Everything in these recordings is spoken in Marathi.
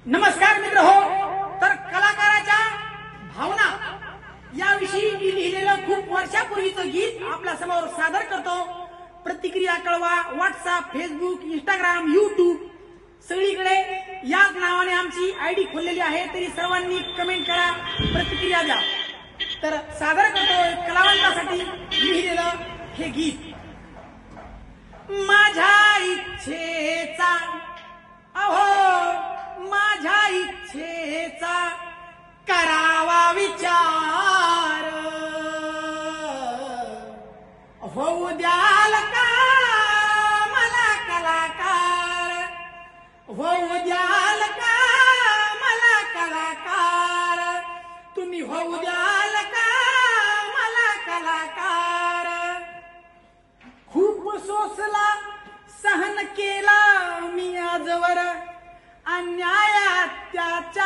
नमस्कार मित्र हो. तर कलाकाराच्या भावना याविषयी मी लिहिलेलं खूप वर्षापूर्वीचं गीत आपल्या समोर सादर करतो. प्रतिक्रिया कळवा. व्हॉट्सअप, फेसबुक, इंस्टाग्राम, युट्यूब सगळीकडे याच नावाने आमची आयडी खोललेली आहे. तरी सर्वांनी कमेंट करा, प्रतिक्रिया द्या. तर सादर करतो कलावंतासाठी लिहिलेलं हे गीत. माझ्या इच्छेचा अहो माझ्या इच्छेचा करावा विचार. होऊ द्याल का मला कलाकार. होऊ द्याल का मला कलाकार. तुम्ही होऊ द्याल का मला कलाकार. खूप सोसला सहन केला मी आजवर अन्याय अत्याचार.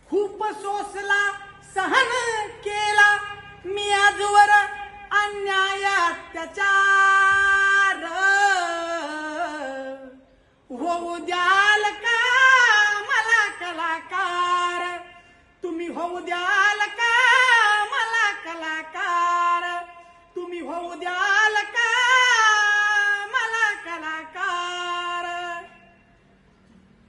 खूप सोसला सहन केला मी आजवर अन्याय अत्याचार. होऊ द्याल का मला कलाकार. तुम्ही होऊ द्याल का